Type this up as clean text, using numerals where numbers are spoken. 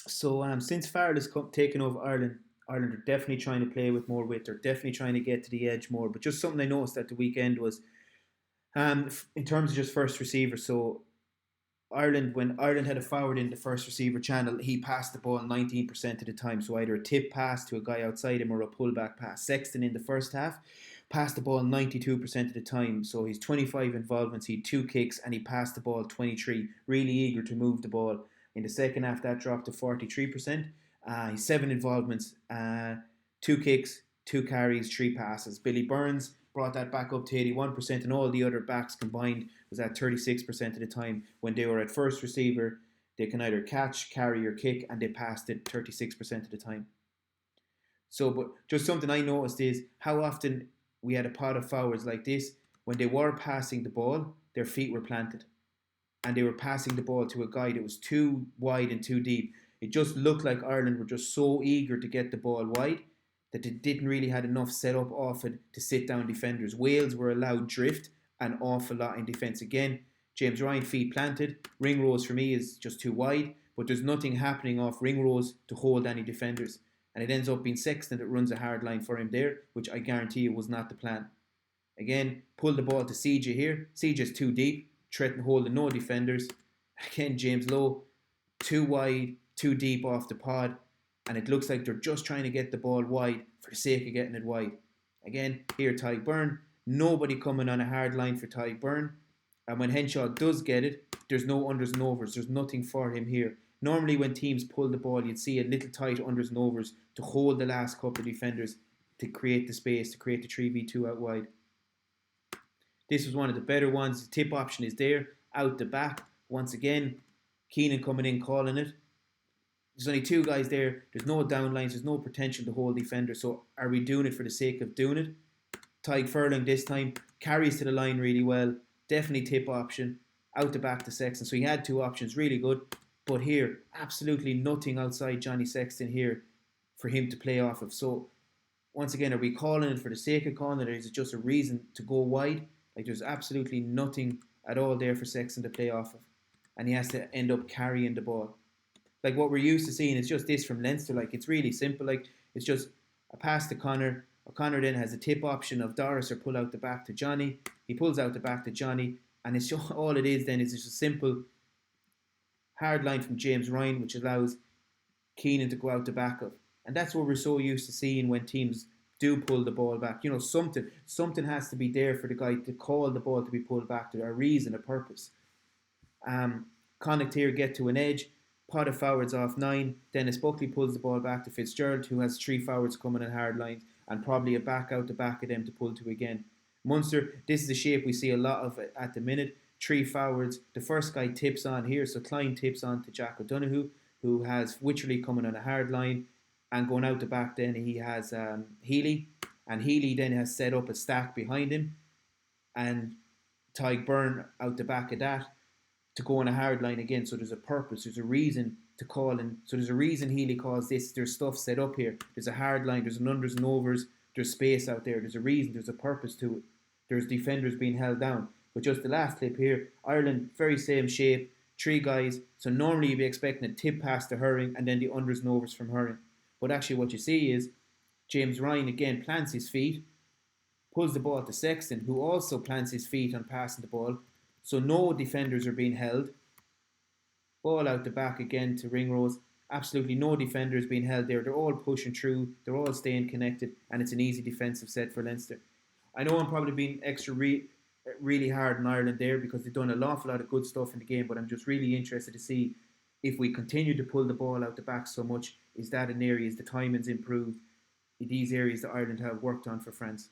So since Farrell has taken over Ireland, Ireland are definitely trying to play with more width. They're definitely trying to get to the edge more. But just something I noticed at the weekend was in terms of just first receiver. So Ireland, when Ireland had a forward in the first receiver channel, he passed the ball 19% of the time. So either a tip pass to a guy outside him or a pullback pass. Sexton in the first half passed the ball 92% of the time. So he's 25 involvements, he had two kicks, and he passed the ball 23. Really eager to move the ball. In the second half, that dropped to 43%. He's seven involvements, two kicks, two carries, three passes. Billy Burns brought that back up to 81%, and all the other backs combined was at 36% of the time. When they were at first receiver, they can either catch, carry, or kick, and they passed it 36% of the time. So, but just something I noticed is how often we had a pot of forwards like this. When they were passing the ball, their feet were planted, and they were passing the ball to a guy that was too wide and too deep. It just looked like Ireland were just so eager to get the ball wide that they didn't really had enough set up off it to sit down defenders. Wales were allowed drift an awful lot in defence. Again, James Ryan feet planted. Ringrose for me is just too wide, but there's nothing happening off Ringrose to hold any defenders. And it ends up being Sexton that runs a hard line for him there, which I guarantee you was not the plan. Again, pull the ball to CJ here. CJ's too deep, threatening holding no defenders. Again, James Lowe, too wide, too deep off the pod, and it looks like they're just trying to get the ball wide for the sake of getting it wide. Again, here Tadhg Beirne, nobody coming on a hard line for Tadhg Beirne, and when Henshaw does get it, there's no unders and overs. There's nothing for him here. Normally, when teams pull the ball, you'd see a little tight unders and overs to hold the last couple of defenders to create the space, to create the 3v2 out wide. This was one of the better ones. The tip option is there, out the back. Once again, Keenan coming in, calling it. There's only two guys there. There's no downlines. There's no potential to hold defender. So are we doing it for the sake of doing it? Tadhg Furlong this time carries to the line really well. Definitely tip option. Out the back to Sexton. So he had two options, really good. But here, absolutely nothing outside Johnny Sexton here for him to play off of. So once again, are we calling it for the sake of calling it, or is it just a reason to go wide? Like there's absolutely nothing at all there for Sexton to play off of, and he has to end up carrying the ball. Like what we're used to seeing is just this from Leinster. Like it's really simple. Like it's just a pass to Connor. Connor then has a tip option of Doris or pull out the back to Johnny. He pulls out the back to Johnny, and it's just, all it is then is just a simple hard line from James Ryan, which allows Keenan to go out the back of. And that's what we're so used to seeing when teams do pull the ball back. You know, something has to be there for the guy to call the ball to be pulled back to a reason, a purpose. Connacht here get to an edge. Pot of forwards off 9. Dennis Buckley pulls the ball back to Fitzgerald, who has 3 forwards coming in hard lines, and probably a back out the back of them to pull to again. Munster, this is the shape we see a lot of at the minute. 3 forwards. The first guy tips on here, so Klein tips on to Jack O'Donoghue, who has Wycherley coming on a hard line, and going out the back then he has Healy, and Healy then has set up a stack behind him, and Tadhg Beirne out the back of that to go on a hard line again. So there's a purpose, there's a reason to call in. So there's a reason Healy calls this. There's stuff set up here. There's a hard line, there's an unders and overs, there's space out there, there's a reason, there's a purpose to it. There's defenders being held down. But just the last clip here, Ireland, very same shape, 3 guys. So normally you'd be expecting a tip pass to Herring and then the unders and overs from Herring. But actually what you see is James Ryan again plants his feet, pulls the ball to Sexton, who also plants his feet on passing the ball. So no defenders are being held. Ball out the back again to Ringrose. Absolutely no defenders being held there. They're all pushing through. They're all staying connected. And it's an easy defensive set for Leinster. I know I'm probably being really hard on Ireland there because they've done an awful lot of good stuff in the game. But I'm just really interested to see if we continue to pull the ball out the back so much. Is that an area, is the timing's improved? These areas that Ireland have worked on for France.